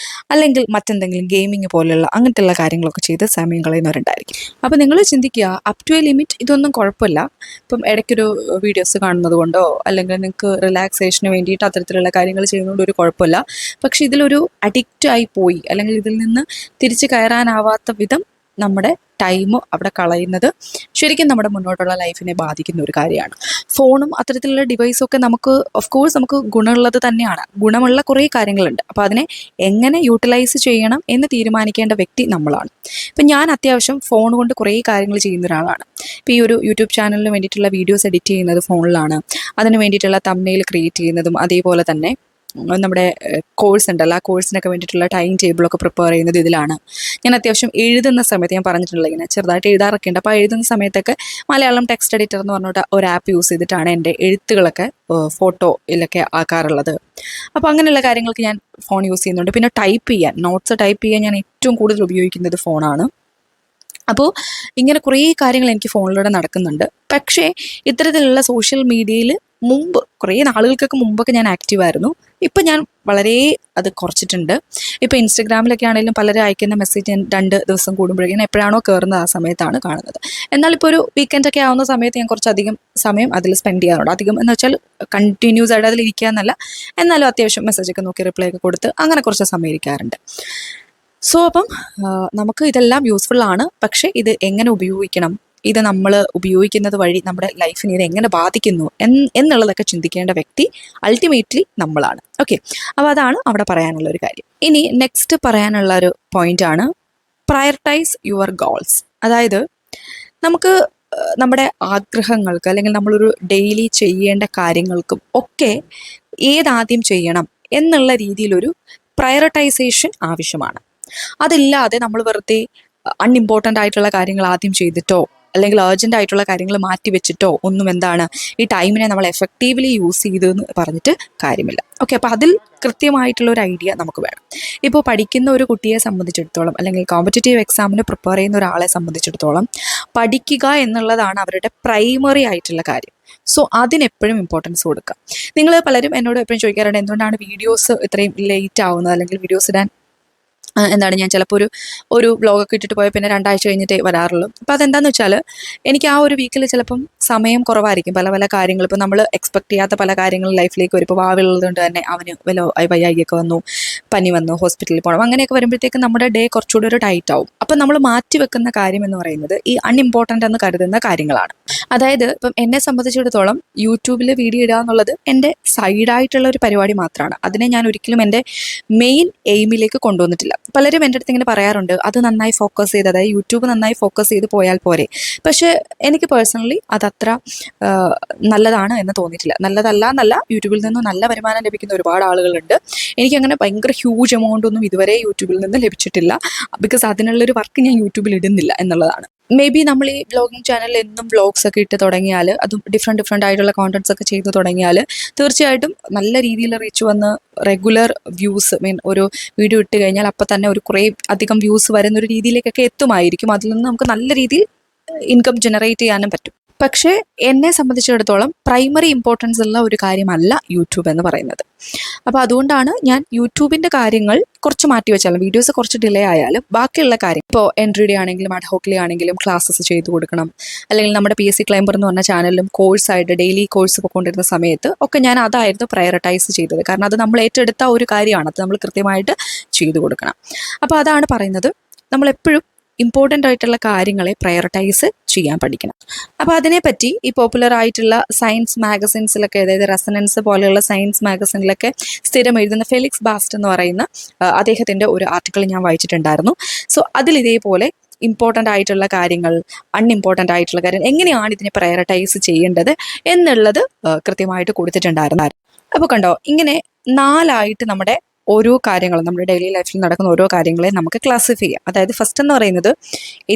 അല്ലെങ്കിൽ മറ്റെന്തെങ്കിലും ഗെയിമിങ് പോലെയുള്ള അങ്ങനത്തെയുള്ള കാര്യങ്ങളൊക്കെ ചെയ്ത് സമയം കളയുന്നവരുണ്ടായിരിക്കും. അപ്പോൾ നിങ്ങൾ ചിന്തിക്കുക, അപ് ടു എ ലിമിറ്റ് ഇതൊന്നും കുഴപ്പമില്ല. ഇപ്പം ഇടയ്ക്കൊരു വീഡിയോസ് കാണുന്നത് കൊണ്ടോ, അല്ലെങ്കിൽ നിങ്ങൾക്ക് റിലാക്സേഷന് വേണ്ടിയിട്ട് അത്തരത്തിലുള്ള കാര്യങ്ങൾ ചെയ്യുന്നതുകൊണ്ട് ഒരു കുഴപ്പമില്ല. പക്ഷെ ഇതിലൊരു അഡിക്റ്റായി പോയി, അല്ലെങ്കിൽ ഇതിൽ നിന്ന് തിരിച്ച് കയറാനാവാത്ത വിധം നമ്മുടെ ടൈം അവിടെ കളയുന്നത് ശരിക്കും നമ്മുടെ മുന്നോട്ടുള്ള ലൈഫിനെ ബാധിക്കുന്ന ഒരു കാര്യമാണ്. ഫോണും അത്തരത്തിലുള്ള ഡിവൈസൊക്കെ നമുക്ക് ഓഫ് കോഴ്സ് നമുക്ക് ഗുണമുള്ളത് തന്നെയാണ്, ഗുണമുള്ള കുറേ കാര്യങ്ങളുണ്ട്. അപ്പോൾ അതിനെ എങ്ങനെ യൂട്ടിലൈസ് ചെയ്യണം എന്ന് തീരുമാനിക്കേണ്ട വ്യക്തി നമ്മളാണ്. ഇപ്പം ഞാൻ അത്യാവശ്യം ഫോൺ കൊണ്ട് കുറേ കാര്യങ്ങൾ ചെയ്യുന്ന ഒരാളാണ്. ഇപ്പോൾ ഈ ഒരു യൂട്യൂബ് ചാനലിന് വേണ്ടിയിട്ടുള്ള വീഡിയോസ് എഡിറ്റ് ചെയ്യുന്നത് ഫോണിലാണ്, അതിന് വേണ്ടിയിട്ടുള്ള തംബ്നെയിൽ ക്രിയേറ്റ് ചെയ്യുന്നതും, അതേപോലെ തന്നെ നമ്മുടെ കോഴ്സ് ഉണ്ടല്ലോ, ആ കോഴ്സിനൊക്കെ വേണ്ടിയിട്ടുള്ള ടൈം ടേബിളൊക്കെ പ്രിപ്പയർ ചെയ്യുന്നത് ഇതിലാണ്. ഞാൻ അത്യാവശ്യം എഴുതുന്ന സമയത്ത് ഞാൻ പറഞ്ഞിട്ടുള്ള ഇങ്ങനെ ചെറുതായിട്ട് എഴുതാറൊക്കെ ഉണ്ട്. അപ്പോൾ എഴുതുന്ന സമയത്തൊക്കെ മലയാളം ടെക്സ്റ്റ് എഡിറ്റർ എന്ന് പറഞ്ഞിട്ട് ഒരു ആപ്പ് യൂസ് ചെയ്തിട്ടാണ് എൻ്റെ എഴുത്തുകളൊക്കെ ഫോട്ടോയിലൊക്കെ ആക്കാറുള്ളത്. അപ്പോൾ അങ്ങനെയുള്ള കാര്യങ്ങൾക്ക് ഞാൻ ഫോൺ യൂസ് ചെയ്യുന്നുണ്ട്. പിന്നെ ടൈപ്പ് ചെയ്യാൻ, നോട്ട്സ് ടൈപ്പ് ചെയ്യാൻ ഞാൻ ഏറ്റവും കൂടുതൽ ഉപയോഗിക്കുന്നത് ഫോണാണ്. അപ്പോൾ ഇങ്ങനെ കുറേ കാര്യങ്ങൾ എനിക്ക് ഫോണിലൂടെ നടക്കുന്നുണ്ട്. പക്ഷേ ഇത്തരത്തിലുള്ള സോഷ്യൽ മീഡിയയിൽ മുമ്പ് കുറേ നാളുകൾക്കൊക്കെ മുമ്പൊക്കെ ഞാൻ ആക്റ്റീവായിരുന്നു. ഇപ്പം ഞാൻ വളരെ അത് കുറച്ചിട്ടുണ്ട്. ഇപ്പോൾ ഇൻസ്റ്റഗ്രാമിലൊക്കെ ആണെങ്കിലും പലരും അയക്കുന്ന മെസ്സേജ് ഞാൻ 2 ദിവസം കൂടുമ്പോഴേക്കും എപ്പോഴാണോ കയറുന്നത് ആ സമയത്താണ് കാണുന്നത്. എന്നാൽ ഇപ്പോൾ ഒരു വീക്കെൻഡൊക്കെ ആവുന്ന സമയത്ത് ഞാൻ കുറച്ചധികം സമയം അതിൽ സ്പെൻഡ് ചെയ്യാറുണ്ട്. അധികം എന്ന് വെച്ചാൽ കണ്ടിന്യൂസ് ആയിട്ട് അതിൽ ഇരിക്കുക എന്നല്ല, എന്നാലും അത്യാവശ്യം മെസ്സേജൊക്കെ നോക്കി റിപ്ലൈ ഒക്കെ കൊടുത്ത് അങ്ങനെ കുറച്ച് സമയം ഇരിക്കാറുണ്ട്. സോ അപ്പം നമുക്ക് ഇതെല്ലാം യൂസ്ഫുൾ ആണ്. പക്ഷേ ഇത് എങ്ങനെ ഉപയോഗിക്കണം, ഇത് നമ്മൾ ഉപയോഗിക്കുന്നത് വഴി നമ്മുടെ ലൈഫിനെ ഇത് എങ്ങനെ ബാധിക്കുന്നു എന്നുള്ളതൊക്കെ ചിന്തിക്കേണ്ട വ്യക്തി അൾട്ടിമേറ്റ്ലി നമ്മളാണ്. ഓക്കെ, അപ്പോൾ അതാണ് അവിടെ പറയാനുള്ള ഒരു കാര്യം. ഇനി നെക്സ്റ്റ് പറയാനുള്ള ഒരു പോയിൻ്റാണ് പ്രയോറിറ്റൈസ് യുവർ ഗോൾസ്. അതായത് നമുക്ക് നമ്മുടെ ആഗ്രഹങ്ങൾക്ക്, അല്ലെങ്കിൽ നമ്മളൊരു ഡെയിലി ചെയ്യേണ്ട കാര്യങ്ങൾക്കും ഒക്കെ ഏതാദ്യം ചെയ്യണം എന്നുള്ള രീതിയിലൊരു പ്രയോറിറ്റൈസേഷൻ ആവശ്യമാണ്. അതില്ലാതെ നമ്മൾ വെറുതെ അൺഇമ്പോർട്ടൻ്റ് ആയിട്ടുള്ള കാര്യങ്ങൾ ആദ്യം ചെയ്തിട്ടോ, അല്ലെങ്കിൽ അർജൻ്റ് ആയിട്ടുള്ള കാര്യങ്ങൾ മാറ്റി വെച്ചിട്ടോ ഒന്നും എന്താണ് ഈ ടൈമിനെ നമ്മൾ എഫക്റ്റീവ്ലി യൂസ് ചെയ്തെന്ന് പറഞ്ഞിട്ട് കാര്യമില്ല. ഓക്കെ, അപ്പോൾ അതിൽ കൃത്യമായിട്ടുള്ള ഒരു ഐഡിയ നമുക്ക് വേണം. ഇപ്പോൾ പഠിക്കുന്ന ഒരു കുട്ടിയെ സംബന്ധിച്ചിടത്തോളം, അല്ലെങ്കിൽ കോമ്പറ്റേറ്റീവ് എക്സാമിന് പ്രിപ്പയർ ചെയ്യുന്ന ഒരാളെ സംബന്ധിച്ചിടത്തോളം പഠിക്കുക എന്നുള്ളതാണ് അവരുടെ പ്രൈമറി ആയിട്ടുള്ള കാര്യം. സോ അതിനെപ്പോഴും ഇമ്പോർട്ടൻസ് കൊടുക്കുക. നിങ്ങൾ പലരും എന്നോട് എപ്പോഴും ചോദിക്കാറുണ്ട്, എന്തുകൊണ്ടാണ് വീഡിയോസ് ഇത്രയും ലേറ്റ് ആവുന്നത്, അല്ലെങ്കിൽ വീഡിയോസ് ഇടാൻ ഞാൻ ചിലപ്പോൾ ഒരു വ്ളോഗൊക്കെ ഇട്ടിട്ട് പോയാൽ പിന്നെ 2 ആഴ്ച കഴിഞ്ഞിട്ടേ വരാറുള്ളൂ. അപ്പോൾ അതെന്താണെന്ന് വെച്ചാൽ എനിക്ക് ആ ഒരു വീക്കിൽ ചിലപ്പം സമയം കുറവായിരിക്കും. പല പല കാര്യങ്ങൾ, ഇപ്പോൾ നമ്മൾ എക്സ്പെക്ട് ചെയ്യാത്ത പല കാര്യങ്ങളും ലൈഫിലേക്ക് വരും. ഇപ്പോൾ വാവുള്ളത് കൊണ്ട് തന്നെ അവന് വയ്യായികയൊക്കെ വന്നു, പനി വന്നു, ഹോസ്പിറ്റലിൽ പോകണം, അങ്ങനെയൊക്കെ വരുമ്പോഴത്തേക്കും നമ്മുടെ ഡേ കുറച്ചുകൂടി ഒരു ടൈറ്റ് ആവും. അപ്പം നമ്മൾ മാറ്റി വെക്കുന്ന കാര്യം എന്ന് പറയുന്നത് ഈ അൺഇമ്പോർട്ടൻ്റ് എന്ന് കരുതുന്ന കാര്യങ്ങളാണ്. അതായത് ഇപ്പം എന്നെ സംബന്ധിച്ചിടത്തോളം യൂട്യൂബിൽ വീഡിയോ ഇടുക എന്നുള്ളത് എൻ്റെ സൈഡായിട്ടുള്ള ഒരു പരിപാടി മാത്രമാണ്. അതിനെ ഞാൻ ഒരിക്കലും എൻ്റെ മെയിൻ എയിമിലേക്ക് കൊണ്ടുവന്നിട്ടില്ല. പലരും എൻ്റെ അടുത്ത് ഇങ്ങനെ പറയാറുണ്ട്, അത് നന്നായി ഫോക്കസ് ചെയ്ത്, അതായത് യൂട്യൂബ് നന്നായി ഫോക്കസ് ചെയ്ത് പോയാൽ പോരെ. പക്ഷേ എനിക്ക് പേഴ്സണലി അതത്ര നല്ലതാണ് എന്ന് തോന്നിയിട്ടില്ല. നല്ലതല്ല എന്നല്ല, യൂട്യൂബിൽ നിന്നും നല്ല വരുമാനം ലഭിക്കുന്ന ഒരുപാട് ആളുകളുണ്ട്. എനിക്കങ്ങനെ ഭയങ്കര ഹ്യൂജ് എമൗണ്ട് ഒന്നും ഇതുവരെ യൂട്യൂബിൽ നിന്ന് ലഭിച്ചിട്ടില്ല. ബിക്കോസ് അതിനുള്ളൊരു വർക്ക് ഞാൻ യൂട്യൂബിൽ ഇടുന്നില്ല എന്നുള്ളതാണ്. മേ ബി നമ്മൾ ഈ വ്ളോഗിങ് ചാനലിൽ എന്നും വ്ളോഗ്സ് ഒക്കെ ഇട്ട് തുടങ്ങിയാൽ, അതും ഡിഫറെൻറ്റ് ആയിട്ടുള്ള കോണ്ടൻറ്റ്സ് ഒക്കെ ചെയ്ത് തുടങ്ങിയാൽ തീർച്ചയായിട്ടും നല്ല രീതിയിൽ റീച്ച് വന്ന് റെഗുലർ വ്യൂസ് ഒരു വീഡിയോ ഇട്ട് കഴിഞ്ഞാൽ അപ്പം തന്നെ ഒരു കുറേ അധികം വ്യൂസ് വരുന്ന ഒരു രീതിയിലേക്കൊക്കെ എത്തുമായിരിക്കും. അതിൽ നിന്ന് നമുക്ക് നല്ല രീതിയിൽ ഇൻകം ജനറേറ്റ് ചെയ്യാനും പറ്റും. പക്ഷേ എന്നെ സംബന്ധിച്ചിടത്തോളം പ്രൈമറി ഇമ്പോർട്ടൻസ് ഉള്ള ഒരു കാര്യമല്ല യൂട്യൂബ് എന്ന് പറയുന്നത്. അപ്പോൾ അതുകൊണ്ടാണ് ഞാൻ യൂട്യൂബിൻ്റെ കാര്യങ്ങൾ കുറച്ച് മാറ്റി വെച്ചാലും, വീഡിയോസ് കുറച്ച് ഡിലേ ആയാലും ബാക്കിയുള്ള കാര്യം, ഇപ്പോൾ എൻട്രി ആണെങ്കിലും അഡ്ഹോക്ലി ആണെങ്കിലും ക്ലാസ്സസ് ചെയ്ത് കൊടുക്കണം, അല്ലെങ്കിൽ നമ്മുടെ PSC ക്ലൈംബർ എന്ന് പറഞ്ഞ ചാനലിലും കോഴ്സായിട്ട് ഡെയിലി കോഴ്സ് പോയിക്കൊണ്ടിരുന്ന സമയത്ത് ഒക്കെ ഞാൻ അതായിരുന്നു പ്രയോറിറ്റൈസ് ചെയ്തത്. കാരണം അത് നമ്മൾ ഏറ്റെടുത്ത ഒരു കാര്യമാണ്, അത് നമ്മൾ കൃത്യമായിട്ട് ചെയ്തു കൊടുക്കണം. അപ്പോൾ അതാണ് പറയുന്നത്, നമ്മളെപ്പോഴും ഇമ്പോർട്ടൻ്റ് ആയിട്ടുള്ള കാര്യങ്ങളെ പ്രയോറിറ്റൈസ് ചെയ്യാൻ പഠിക്കണം. അപ്പോൾ അതിനെപ്പറ്റി ഈ പോപ്പുലർ ആയിട്ടുള്ള സയൻസ് മാഗസിൻസിലൊക്കെ, അതായത് റെസനൻസ് പോലെയുള്ള സയൻസ് മാഗസിനിലൊക്കെ സ്ഥിരം എഴുതുന്ന ഫെലിക്സ് ബാസ്റ്റ് എന്ന് പറയുന്ന അദ്ദേഹത്തിൻ്റെ ഒരു ആർട്ടിക്കിൾ ഞാൻ വായിച്ചിട്ടുണ്ടായിരുന്നു. സോ അതിൽ ഇതേപോലെ ഇമ്പോർട്ടൻ്റ് ആയിട്ടുള്ള കാര്യങ്ങൾ, അൺഇമ്പോർട്ടൻ്റ് ആയിട്ടുള്ള കാര്യം, എങ്ങനെയാണ് ഇതിനെ പ്രയോറിറ്റൈസ് ചെയ്യേണ്ടത് എന്നുള്ളത് കൃത്യമായിട്ട് കൊടുത്തിട്ടുണ്ടായിരുന്നു. അപ്പോൾ കണ്ടോ, ഇങ്ങനെ നാലായിട്ട് നമ്മുടെ ഓരോ കാര്യങ്ങളും നമ്മുടെ ഡെയിലി ലൈഫിൽ നടക്കുന്ന ഓരോ കാര്യങ്ങളെ നമുക്ക് ക്ലാസിഫൈ ചെയ്യാം. അതായത് ഫസ്റ്റ് എന്ന് പറയുന്നത്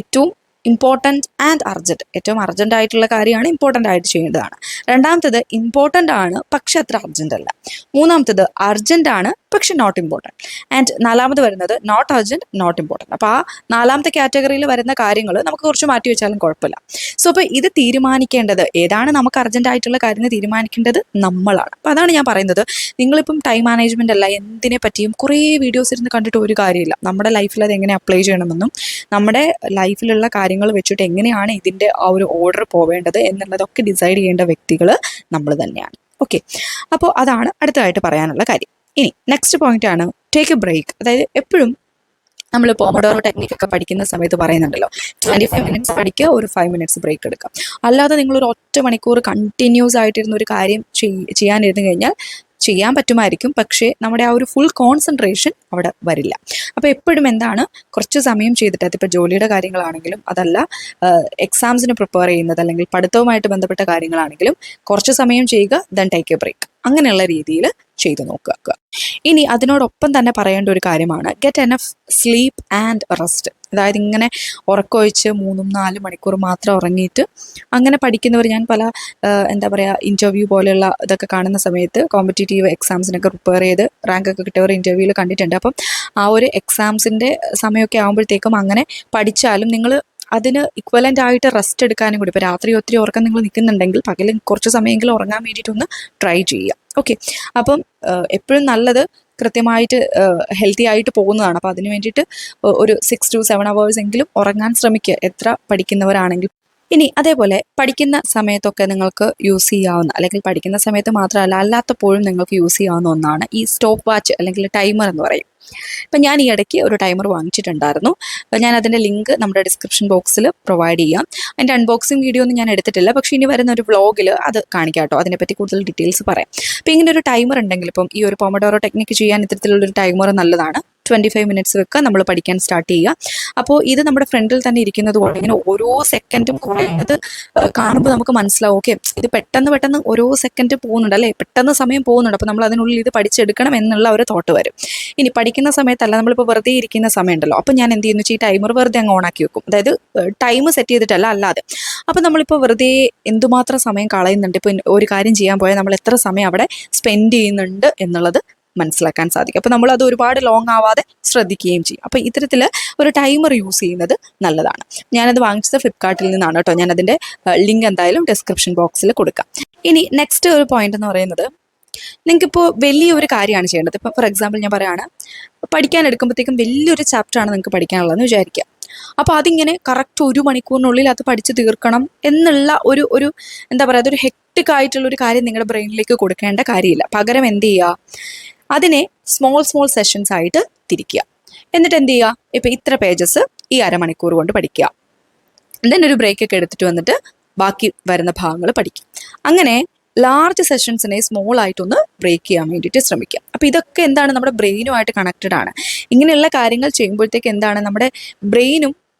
ഏറ്റവും ഇമ്പോർട്ടൻറ്റ് ആൻഡ് അർജൻറ്റ്. ഏറ്റവും അർജൻറ്റ് ആയിട്ടുള്ള കാര്യമാണ്, ഇമ്പോർട്ടൻ്റ് ആയിട്ട് ചെയ്യേണ്ടതാണ്. രണ്ടാമത്തത് ഇമ്പോർട്ടൻ്റ് ആണ് പക്ഷെ അത്ര അർജൻറ്റ് അല്ല. മൂന്നാമത്തത് അർജൻറ്റ് ആണ് പക്ഷെ നോട്ട് ഇമ്പോർട്ടൻറ്റ്. ആൻഡ് നാലാമത് വരുന്നത് നോട്ട് അർജൻറ്റ് നോട്ട് ഇമ്പോർട്ടൻറ്റ്. അപ്പോൾ ആ നാലാമത്തെ കാറ്റഗറിയിൽ വരുന്ന കാര്യങ്ങൾ നമുക്ക് കുറച്ച് മാറ്റി വെച്ചാലും കുഴപ്പമില്ല. സോ അപ്പോൾ ഇത് തീരുമാനിക്കേണ്ടത് ഏതാണ് നമുക്ക് അർജൻറ്റ് ആയിട്ടുള്ള കാര്യങ്ങൾ തീരുമാനിക്കേണ്ടത് നമ്മളാണ്. അപ്പോൾ അതാണ് ഞാൻ പറയുന്നത്, നിങ്ങളിപ്പം ടൈം മാനേജ്മെൻ്റ് അല്ല എന്തിനെ പറ്റിയും കുറേ വീഡിയോസ് ഇരുന്ന് കണ്ടിട്ട് ഒരു കാര്യമില്ല. നമ്മുടെ ലൈഫിൽ അത് എങ്ങനെ അപ്ലൈ ചെയ്യണമെന്നും നമ്മുടെ ലൈഫിലുള്ള കാര്യങ്ങൾ വെച്ചിട്ട് എങ്ങനെയാണ് ഇതിൻ്റെ ആ ഒരു ഓർഡർ പോവേണ്ടത് എന്നുള്ളതൊക്കെ ഡിസൈഡ് ചെയ്യേണ്ട വ്യക്തികൾ നമ്മൾ തന്നെയാണ്. ഓക്കെ, അപ്പോൾ അതാണ് അടുത്തതായിട്ട് പറയാനുള്ള കാര്യം. ഇനി നെക്സ്റ്റ് പോയിന്റ് ആണ് ടേക്ക് എ ബ്രേക്ക്. അതായത് എപ്പോഴും നമ്മൾ പോമഡോറോ ടെക്നിക്കൊക്കെ പഠിക്കുന്ന സമയത്ത് പറയുന്നുണ്ടല്ലോ 25 മിനിറ്റ്സ് പഠിക്കുക, ഒരു 5 മിനിറ്റ്സ് ബ്രേക്ക് എടുക്കാം. അല്ലാതെ നിങ്ങളൊരു ഒറ്റ മണിക്കൂർ കണ്ടിന്യൂസ് ആയിട്ടിരുന്ന ഒരു കാര്യം ചെയ്യാനിരുന്നു കഴിഞ്ഞാൽ ചെയ്യാൻ പറ്റുമായിരിക്കും, പക്ഷേ നമ്മുടെ ആ ഒരു ഫുൾ കോൺസെൻട്രേഷൻ അവിടെ വരില്ല. അപ്പോൾ എപ്പോഴും എന്താണ്, കുറച്ച് സമയം ചെയ്തിട്ട്, അതിപ്പോൾ ജോലിയുടെ കാര്യങ്ങളാണെങ്കിലും അതല്ല എക്സാംസിന് പ്രിപ്പയർ ചെയ്യുന്നത് അല്ലെങ്കിൽ പഠിത്തവുമായിട്ട് ബന്ധപ്പെട്ട കാര്യങ്ങളാണെങ്കിലും കുറച്ച് സമയം ചെയ്യുക, ദെൻ ടേക്ക് എ ബ്രേക്ക്, അങ്ങനെയുള്ള രീതിയിൽ ചെയ്തു നോക്കുക. ഇനി അതിനോടൊപ്പം തന്നെ പറയേണ്ട ഒരു കാര്യമാണ് get enough sleep and rest. അതായത് ഇങ്ങനെ ഉറക്കമൊഴിച്ച് 3-4 മണിക്കൂർ മാത്രം ഉറങ്ങിയിട്ട് അങ്ങനെ പഠിക്കുന്നവർ ഞാൻ പല എന്താ പറയുക ഇൻ്റർവ്യൂ പോലെയുള്ള ഇതൊക്കെ കാണുന്ന സമയത്ത് കോമ്പറ്റേറ്റീവ് എക്സാംസിനൊക്കെ പ്രിപ്പയർ ചെയ്ത് റാങ്കൊക്കെ കിട്ടിയവർ ഇൻ്റർവ്യൂവിൽ കണ്ടിട്ടുണ്ട്. അപ്പം ആ ഒരു എക്സാംസിൻ്റെ സമയമൊക്കെ ആകുമ്പോഴത്തേക്കും അങ്ങനെ പഠിച്ചാലും നിങ്ങൾ അതിന് ഇക്വലൻ്റ് ആയിട്ട് റെസ്റ്റ് എടുക്കാനും കൂടി, ഇപ്പോൾ രാത്രി ഒത്തിരി ഉറക്കം നിങ്ങൾ നിൽക്കുന്നുണ്ടെങ്കിൽ പകലും കുറച്ച് സമയമെങ്കിലും ഉറങ്ങാൻ വേണ്ടിയിട്ടൊന്ന് ട്രൈ ചെയ്യുക. ഓക്കെ, അപ്പം എപ്പോഴും നല്ലത് കൃത്യമായിട്ട് ഹെൽത്തി ആയിട്ട് പോകുന്നതാണ്. അപ്പോൾ അതിന് വേണ്ടിയിട്ട് ഒരു 6 to 7 hours എങ്കിലും ഉറങ്ങാൻ ശ്രമിക്കുക, എത്ര പഠിക്കുന്നവരാണെങ്കിൽ. ഇനി അതേപോലെ പഠിക്കുന്ന സമയത്തൊക്കെ നിങ്ങൾക്ക് യൂസ് ചെയ്യാവുന്ന, അല്ലെങ്കിൽ പഠിക്കുന്ന സമയത്ത് മാത്രമല്ല അല്ലാത്തപ്പോഴും നിങ്ങൾക്ക് യൂസ് ചെയ്യാവുന്ന ഒന്നാണ് ഈ സ്റ്റോപ്പ് വാച്ച് അല്ലെങ്കിൽ ടൈമർ എന്ന് പറയും. ഇപ്പം ഞാൻ ഈ ഇടയ്ക്ക് ഒരു ടൈമർ വാങ്ങിച്ചിട്ടുണ്ടായിരുന്നു. ഞാൻ അതിൻ്റെ ലിങ്ക് നമ്മുടെ ഡിസ്ക്രിപ്ഷൻ ബോക്സിൽ പ്രൊവൈഡ് ചെയ്യാം. അതിൻ്റെ അൺബോക്സിങ് വീഡിയോ ഒന്നും ഞാൻ എടുത്തിട്ടില്ല, പക്ഷേ ഇനി വരുന്ന ഒരു വ്ളോഗിൽ അത് കാണിക്കാം കേട്ടോ. അതിനെപ്പറ്റി കൂടുതൽ ഡീറ്റെയിൽസ് പറയാം. അപ്പോൾ ഇങ്ങനെ ഒരു ടൈമർ ഉണ്ടെങ്കിൽ, ഇപ്പം ഈ ഒരു പോമഡോറോ ടെക്നിക്ക് ചെയ്യാൻ ഇത്തരത്തിലുള്ളൊരു ടൈമർ നല്ലതാണ്. 25 മിനിറ്റ്സ് വെക്കുക, നമ്മൾ പഠിക്കാൻ സ്റ്റാർട്ട് ചെയ്യുക. അപ്പോൾ ഇത് നമ്മുടെ ഫ്രണ്ടിൽ തന്നെ ഇരിക്കുന്നത് കൊണ്ട് ഇങ്ങനെ ഓരോ സെക്കൻഡും കുറേത് കാണുമ്പോൾ നമുക്ക് മനസ്സിലാവും, ഓക്കെ ഇത് പെട്ടെന്ന് ഓരോ സെക്കൻഡ് പോകുന്നുണ്ട് അല്ലേ, പെട്ടെന്ന് സമയം പോകുന്നുണ്ട്, അപ്പോൾ നമ്മൾ അതിനുള്ളിൽ ഇത് പഠിച്ചെടുക്കണം എന്നുള്ള ഒരു തോട്ട് വരും. ഇനി പഠിക്കുന്ന സമയത്തല്ല, നമ്മളിപ്പോൾ വെറുതെ ഇരിക്കുന്ന സമയമുണ്ടല്ലോ, അപ്പോൾ ഞാൻ എന്ത് ചെയ്യുന്നു വെച്ചാൽ ഈ ടൈമർ വെറുതെ അങ്ങ് ഓണാക്കി വെക്കും. അതായത് ടൈം സെറ്റ് ചെയ്തിട്ടല്ല, അല്ലാതെ. അപ്പോൾ നമ്മളിപ്പോൾ വെറുതെ എന്തുമാത്രം സമയം കളയുന്നുണ്ട്, ഇപ്പോൾ ഒരു കാര്യം ചെയ്യാൻ പോയാൽ നമ്മൾ എത്ര സമയം അവിടെ സ്പെൻഡ് ചെയ്യുന്നുണ്ട് എന്നുള്ളത് മനസ്സിലാക്കാൻ സാധിക്കും. അപ്പോൾ നമ്മളത് ഒരുപാട് ലോങ് ആവാതെ ശ്രദ്ധിക്കുകയും ചെയ്യും. അപ്പോൾ ഇത്തരത്തിൽ ഒരു ടൈമർ യൂസ് ചെയ്യുന്നത് നല്ലതാണ്. ഞാനത് വാങ്ങിച്ചത് ഫ്ലിപ്കാർട്ടിൽ നിന്നാണ് കേട്ടോ. ഞാനതിൻ്റെ ലിങ്ക് എന്തായാലും ഡിസ്ക്രിപ്ഷൻ ബോക്സിൽ കൊടുക്കാം. ഇനി നെക്സ്റ്റ് ഒരു പോയിന്റ് എന്ന് പറയുന്നത്, നിങ്ങൾക്കിപ്പോൾ വലിയൊരു കാര്യമാണ് ചെയ്യേണ്ടത്. ഇപ്പോൾ ഫോർ എക്സാമ്പിൾ ഞാൻ പറയുകയാണ്, പഠിക്കാൻ എടുക്കുമ്പോഴത്തേക്കും വലിയൊരു ചാപ്റ്ററാണ് നിങ്ങൾക്ക് പഠിക്കാനുള്ളതെന്ന് വിചാരിക്കുക. അപ്പോൾ അതിങ്ങനെ കറക്റ്റ് 1 മണിക്കൂറിനുള്ളിൽ അത് പഠിച്ച് തീർക്കണം എന്നുള്ള ഒരു എന്താ പറയുക, അതൊരു ഹെക്ടിക് ആയിട്ടുള്ളൊരു കാര്യം നിങ്ങളുടെ ബ്രെയിനിലേക്ക് കൊടുക്കേണ്ട കാര്യമില്ല. പകരം എന്ത് ചെയ്യുക, അതിനെ സ്മോൾ സെഷൻസ് ആയിട്ട് തിരിക്കുക. എന്നിട്ട് എന്ത് ചെയ്യുക, ഇപ്പോൾ ഇത്ര പേജസ് ഈ അരമണിക്കൂർ കൊണ്ട് പഠിക്കുക, ദെൻ ഒരു ബ്രേക്കൊക്കെ എടുത്തിട്ട് വന്നിട്ട് ബാക്കി വരുന്ന ഭാഗങ്ങൾ പഠിക്കും. അങ്ങനെ ലാർജ് സെഷൻസിനെ സ്മോൾ ആയിട്ടൊന്ന് ബ്രേക്ക് ചെയ്യാൻ വേണ്ടിയിട്ട് ശ്രമിക്കുക. അപ്പോൾ ഇതൊക്കെ എന്താണ്, നമ്മുടെ ബ്രെയിനുമായിട്ട് കണക്റ്റഡ് ആണ്. ഇങ്ങനെയുള്ള കാര്യങ്ങൾ ചെയ്യുമ്പോഴത്തേക്ക് എന്താണ്, നമ്മുടെ ബ്രെയിനും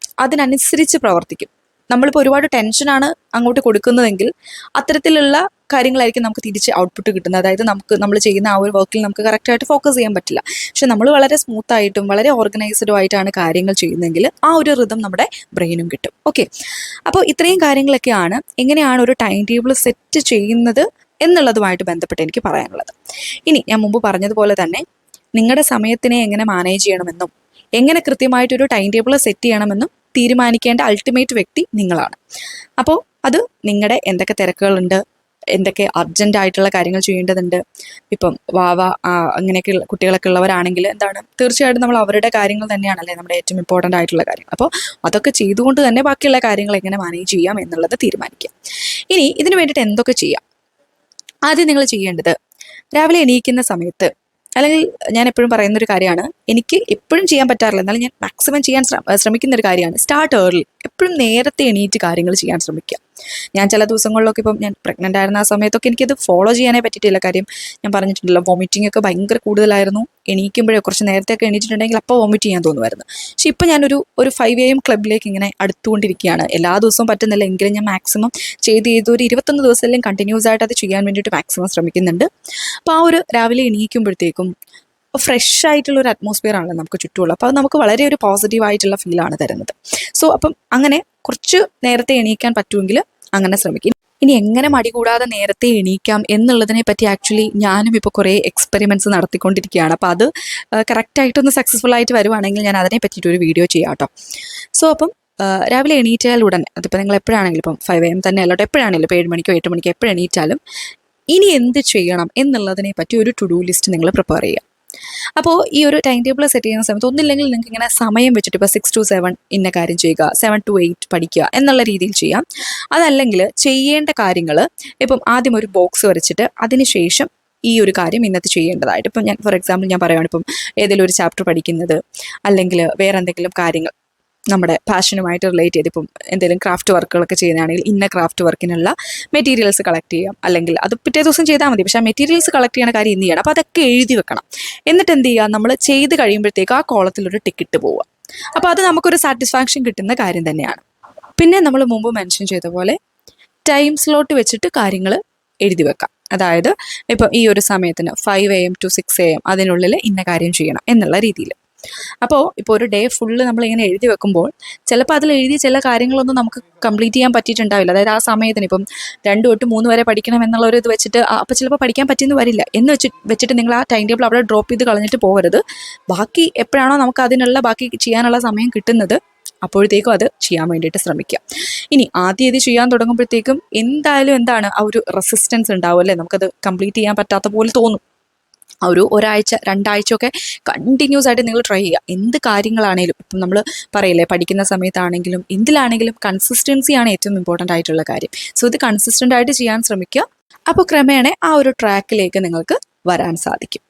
അതിനനുസരിച്ച് പ്രവർത്തിക്കും. നമ്മളിപ്പോൾ ഒരുപാട് ടെൻഷനാണ് അങ്ങോട്ട് കൊടുക്കുന്നതെങ്കിൽ അത്തരത്തിലുള്ള കാര്യങ്ങളായിരിക്കും നമുക്ക് തിരിച്ച് ഔട്ട്പുട്ട് കിട്ടുന്നത്. അതായത് നമ്മൾ ചെയ്യുന്ന ആ ഒരു വർക്കിൽ നമുക്ക് കറക്റ്റായിട്ട് ഫോക്കസ് ചെയ്യാൻ പറ്റില്ല. പക്ഷെ നമ്മൾ വളരെ സ്മൂത്തായിട്ടും വളരെ ഓർഗനൈസ്ഡും ആയിട്ടാണ് കാര്യങ്ങൾ ചെയ്യുന്നതെങ്കിൽ ആ ഒരു റിതം നമ്മുടെ ബ്രെയിനും കിട്ടും. ഓക്കെ, അപ്പോൾ ഇത്രയും കാര്യങ്ങളൊക്കെയാണ് എങ്ങനെയാണ് ഒരു ടൈം ടേബിൾ സെറ്റ് ചെയ്യുന്നത് എന്നുള്ളതുമായിട്ട് ബന്ധപ്പെട്ട് എനിക്ക് പറയാനുള്ളത്. ഇനി ഞാൻ മുമ്പ് പറഞ്ഞതുപോലെ തന്നെ നിങ്ങളുടെ സമയത്തിനെ എങ്ങനെ മാനേജ് ചെയ്യണമെന്നും എങ്ങനെ കൃത്യമായിട്ടൊരു ടൈം ടേബിൾ സെറ്റ് ചെയ്യണമെന്നും തീരുമാനിക്കേണ്ട അൾട്ടിമേറ്റ് വ്യക്തി നിങ്ങളാണ്. അപ്പോൾ അത് നിങ്ങളുടെ എന്തൊക്കെ തിരക്കുകളുണ്ട്, എന്തൊക്കെ അർജൻ്റ് ആയിട്ടുള്ള കാര്യങ്ങൾ ചെയ്യേണ്ടതുണ്ട്, ഇപ്പം അങ്ങനെയൊക്കെയുള്ള കുട്ടികളൊക്കെ ഉള്ളവരാണെങ്കിൽ എന്താണ്, തീർച്ചയായിട്ടും നമ്മൾ അവരുടെ കാര്യങ്ങൾ തന്നെയാണല്ലേ നമ്മുടെ ഏറ്റവും ഇമ്പോർട്ടൻ്റ് ആയിട്ടുള്ള കാര്യം. അപ്പോൾ അതൊക്കെ ചെയ്തുകൊണ്ട് തന്നെ ബാക്കിയുള്ള കാര്യങ്ങൾ എങ്ങനെ മാനേജ് ചെയ്യാം എന്നുള്ളത് തീരുമാനിക്കാം. ഇനി ഇതിന് വേണ്ടിയിട്ട് എന്തൊക്കെ ചെയ്യാം? ആദ്യം നിങ്ങൾ ചെയ്യേണ്ടത്, രാവിലെ എണീക്കുന്ന സമയത്ത്, അല്ലെങ്കിൽ ഞാൻ എപ്പോഴും പറയുന്നൊരു കാര്യമാണ്, എനിക്ക് എപ്പോഴും ചെയ്യാൻ പറ്റാറില്ല എന്നാലും ഞാൻ മാക്സിമം ചെയ്യാൻ ശ്രമിക്കുന്നൊരു കാര്യമാണ് സ്റ്റാർട്ട് ഏർലി. എപ്പോഴും നേരത്തെ എണീറ്റ് കാര്യങ്ങൾ ചെയ്യാൻ ശ്രമിക്കുക. ഞാൻ ചില ദിവസങ്ങളിലൊക്കെ ഇപ്പം ഞാൻ പ്രഗ്നൻ്റ് ആയിരുന്ന ആ സമയത്തൊക്കെ എനിക്കത് ഫോളോ ചെയ്യാനേ പറ്റിയിട്ടില്ല. കാര്യം ഞാൻ പറഞ്ഞിട്ടുണ്ടല്ലോ, വോമിറ്റിംഗ് ഒക്കെ ഭയങ്കര കൂടുതലായിരുന്നു. എണീക്കുമ്പോഴേ കുറച്ച് നേരത്തെയൊക്കെ എണീറ്റിട്ടുണ്ടെങ്കിൽ അപ്പോൾ വോമിറ്റ് ചെയ്യാൻ തോന്നുമായിരുന്നു. പക്ഷേ ഇപ്പം ഞാനൊരു 5 AM ക്ലബിലേക്ക് ഇങ്ങനെ അടുത്തുകൊണ്ടിരിക്കുകയാണ്. എല്ലാ ദിവസവും പറ്റുന്നില്ല എങ്കിലും ഞാൻ മാക്സിമം ചെയ്ത് ഒരു 21 ദിവസമെല്ലാം കണ്ടിന്യൂസ് ആയിട്ട് അത് ചെയ്യാൻ വേണ്ടിയിട്ട് മാക്സിമം ശ്രമിക്കുന്നുണ്ട്. അപ്പോൾ ആ ഒരു രാവിലെ എണീക്കുമ്പോഴത്തേക്കും ഫ്രഷ് ആയിട്ടുള്ള ഒരു അറ്റ്മോസ്ഫിയർ ആണല്ലോ നമുക്ക് ചുറ്റുമുള്ളത്. അപ്പോൾ അത് നമുക്ക് വളരെ ഒരു പോസിറ്റീവായിട്ടുള്ള ഫീലാണ് തരുന്നത്. സോ അപ്പം അങ്ങനെ കുറച്ച് നേരത്തെ എണീക്കാൻ പറ്റുമെങ്കിൽ അങ്ങനെ ശ്രമിക്കും. ഇനി എങ്ങനെ മടി കൂടാതെ നേരത്തെ എണീക്കാം എന്നുള്ളതിനെ പറ്റി ആക്ച്വലി ഞാനും ഇപ്പോൾ കുറേ എക്സ്പെരിമെൻറ്റ്സ് നടത്തിക്കൊണ്ടിരിക്കുകയാണ്. അപ്പോൾ അത് കറക്റ്റായിട്ടൊന്ന് സക്സസ്ഫുൾ ആയിട്ട് വരുവാണെങ്കിൽ ഞാൻ അതിനെ പറ്റിയിട്ടൊരു വീഡിയോ ചെയ്യാം കേട്ടോ. സോ അപ്പം രാവിലെ എണീറ്റാൽ ഉടനെ, അതിപ്പോൾ നിങ്ങൾ എപ്പോഴാണെങ്കിലും ഇപ്പം 5 AM തന്നെ അല്ലോട്ടെ, എപ്പോഴാണെങ്കിലും ഇപ്പോൾ 7 മണിക്കോ 8 മണിക്കോ എപ്പോഴെണീറ്റാലും ഇനി എന്ത് ചെയ്യണം എന്നുള്ളതിനെ പറ്റി ഒരു ടു ഡു ലിസ്റ്റ് നിങ്ങൾ പ്രിപ്പയർ ചെയ്യുക. അപ്പോൾ ഈ ഒരു ടൈം ടേബിൾ സെറ്റ് ചെയ്യുന്ന സമയത്ത് ഒന്നില്ലെങ്കിൽ നിങ്ങൾക്ക് ഇങ്ങനെ സമയം വെച്ചിട്ട് ഇപ്പോൾ 6 to 7 ഇന്ന കാര്യം ചെയ്യുക, 7 to 8 പഠിക്കുക എന്നുള്ള രീതിയിൽ ചെയ്യാം. അതല്ലെങ്കിൽ ചെയ്യേണ്ട കാര്യങ്ങൾ ഇപ്പം ആദ്യം ഒരു ബോക്സ് വരച്ചിട്ട് അതിനുശേഷം ഈ ഒരു കാര്യം ഇന്നത്തെ ചെയ്യേണ്ടതായിട്ട്, ഇപ്പം ഞാൻ ഫോർ എക്സാമ്പിൾ ഞാൻ പറയുകയാണ്, ഇപ്പം ഏതെങ്കിലും ഒരു ചാപ്റ്റർ പഠിക്കുന്നത് അല്ലെങ്കിൽ വേറെ എന്തെങ്കിലും കാര്യങ്ങൾ നമ്മുടെ പാഷനുമായിട്ട് റിലേറ്റ് ചെയ്ത്, ഇപ്പം എന്തെങ്കിലും ക്രാഫ്റ്റ് വർക്കുകളൊക്കെ ചെയ്യുന്നതാണെങ്കിൽ ഇന്ന ക്രാഫ്റ്റ് വർക്കിനുള്ള മെറ്റീരിയൽസ് കളക്ട് ചെയ്യാം, അല്ലെങ്കിൽ അത് പിറ്റേ ദിവസം ചെയ്താൽ മതി. പക്ഷേ ആ മെറ്റീരിയൽസ് കളക്ട് ചെയ്യുന്ന കാര്യം ഇന്ന് ചെയ്യണം. അപ്പോൾ അതൊക്കെ എഴുതി വെക്കണം. എന്നിട്ട് എന്ത് ചെയ്യുക, നമ്മൾ ചെയ്ത് കഴിയുമ്പോഴത്തേക്ക് ആ കോളത്തിലൊരു ടിക്കിട്ട് പോവുക. അപ്പോൾ അത് നമുക്കൊരു സാറ്റിസ്ഫാക്ഷൻ കിട്ടുന്ന കാര്യം തന്നെയാണ്. പിന്നെ നമ്മൾ മുമ്പ് മെൻഷൻ ചെയ്ത പോലെ ടൈം സ്ലോട്ട് വെച്ചിട്ട് കാര്യങ്ങൾ എഴുതി വെക്കാം. അതായത് ഇപ്പം ഈ ഒരു സമയത്തിന് 5 AM to 6 AM അതിനുള്ളിൽ ഇന്ന കാര്യം ചെയ്യണം എന്നുള്ള രീതിയിൽ. അപ്പോൾ ഇപ്പോൾ ഒരു ഡേ ഫുള്ള് നമ്മളിങ്ങനെ എഴുതി വെക്കുമ്പോൾ ചിലപ്പോൾ അതിൽ എഴുതിയ ചില കാര്യങ്ങളൊന്നും നമുക്ക് കംപ്ലീറ്റ് ചെയ്യാൻ പറ്റിയിട്ടുണ്ടാവില്ല. അതായത് ആ സമയത്തിന് ഇപ്പം 2 തൊട്ട് 3 വരെ പഠിക്കണം എന്നുള്ള ഒരു ഇത് വെച്ചിട്ട് അപ്പോൾ ചിലപ്പോൾ പഠിക്കാൻ പറ്റിയെന്ന് വരില്ല. എന്ന് വെച്ചിട്ട് നിങ്ങൾ ആ ടൈം ടേബിൾ അവിടെ ഡ്രോപ്പ് ചെയ്ത് കളഞ്ഞിട്ട് പോകരുത്. ബാക്കി എപ്പോഴാണോ നമുക്ക് അതിനുള്ള ബാക്കി ചെയ്യാനുള്ള സമയം കിട്ടുന്നത് അപ്പോഴത്തേക്കും അത് ചെയ്യാൻ വേണ്ടിയിട്ട് ശ്രമിക്കുക. ഇനി ആദ്യം ഇത് ചെയ്യാൻ തുടങ്ങുമ്പോഴത്തേക്കും എന്തായാലും എന്താണ് ആ ഒരു റെസിസ്റ്റൻസ് ഉണ്ടാവും അല്ലേ, നമുക്കത് കംപ്ലീറ്റ് ചെയ്യാൻ പറ്റാത്ത പോലെ തോന്നും. ആ ഒരു 1 ആഴ്ച 2 ആഴ്ച ഒക്കെ കണ്ടിന്യൂസ് ആയിട്ട് നിങ്ങൾ ട്രൈ ചെയ്യുക. എന്ത് കാര്യങ്ങളാണെങ്കിലും ഇപ്പം നമ്മൾ പറയില്ലേ, പഠിക്കുന്ന സമയത്താണെങ്കിലും എന്തിലാണെങ്കിലും കൺസിസ്റ്റൻസിയാണ് ഏറ്റവും ഇമ്പോർട്ടൻ്റ് ആയിട്ടുള്ള കാര്യം. സോ ഇത് കൺസിസ്റ്റൻ്റ് ആയിട്ട് ചെയ്യാൻ ശ്രമിക്കുക. അപ്പോൾ ക്രമേണ ആ ഒരു ട്രാക്കിലേക്ക് നിങ്ങൾക്ക് വരാൻ സാധിക്കും.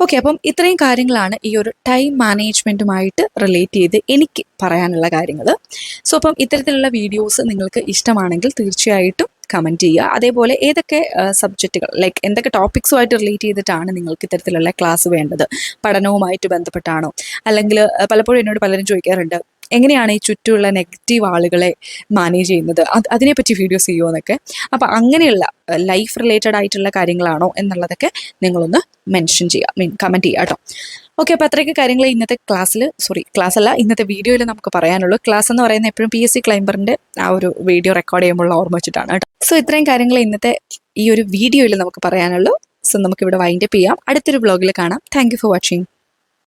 ഓക്കെ, അപ്പം ഇത്രയും കാര്യങ്ങളാണ് ഈ ഒരു ടൈം മാനേജ്മെൻറ്റുമായിട്ട് റിലേറ്റ് ചെയ്ത് എനിക്ക് പറയാനുള്ള കാര്യങ്ങൾ. സോ അപ്പം ഇത്തരത്തിലുള്ള വീഡിയോസ് നിങ്ങൾക്ക് ഇഷ്ടമാണെങ്കിൽ തീർച്ചയായിട്ടും കമൻറ്റ് ചെയ്യുക. അതേപോലെ ഏതൊക്കെ സബ്ജക്റ്റുകൾ ലൈക്ക് എന്തൊക്കെ ടോപ്പിക്സുമായിട്ട് റിലേറ്റ് ചെയ്തിട്ടാണ് നിങ്ങൾക്ക് ഇത്തരത്തിലുള്ള ക്ലാസ് വേണ്ടത്, പഠനവുമായിട്ട് ബന്ധപ്പെട്ടാണോ, അല്ലെങ്കിൽ പലപ്പോഴും എന്നോട് പലരും ചോദിക്കാറുണ്ട് എങ്ങനെയാണ് ഈ ചുറ്റുമുള്ള നെഗറ്റീവ് ആളുകളെ മാനേജ് ചെയ്യുന്നത്, അതിനെപ്പറ്റി വീഡിയോസ് ചെയ്യുമോ എന്നൊക്കെ. അപ്പോൾ അങ്ങനെയുള്ള ലൈഫ് റിലേറ്റഡ് ആയിട്ടുള്ള കാര്യങ്ങളാണോ എന്നുള്ളതൊക്കെ നിങ്ങളൊന്ന് മെൻഷൻ ചെയ്യുക, കമൻറ്റ് ചെയ്യുക കേട്ടോ. ഓക്കെ, അപ്പോൾ അത്രയൊക്കെ കാര്യങ്ങൾ ഇന്നത്തെ ഇന്നത്തെ വീഡിയോയിൽ നമുക്ക് പറയാനുള്ളൂ. ക്ലാസ് എന്ന് പറയുന്നത് എപ്പോഴും PSC ക്ലൈംബറിൻ്റെ ആ ഒരു വീഡിയോ റെക്കോർഡ് ചെയ്യുമ്പോൾ ഓർമ്മ വെച്ചിട്ടാണ് കേട്ടോ. സോ ഇത്രയും കാര്യങ്ങൾ ഇന്നത്തെ ഈ ഒരു വീഡിയോയിൽ നമുക്ക് പറയാനുള്ളൂ. സോ നമുക്കിവിടെ വൈൻഡപ്പ് ചെയ്യാം. അടുത്തൊരു വ്ളോഗിൽ കാണാം. Thank you for watching.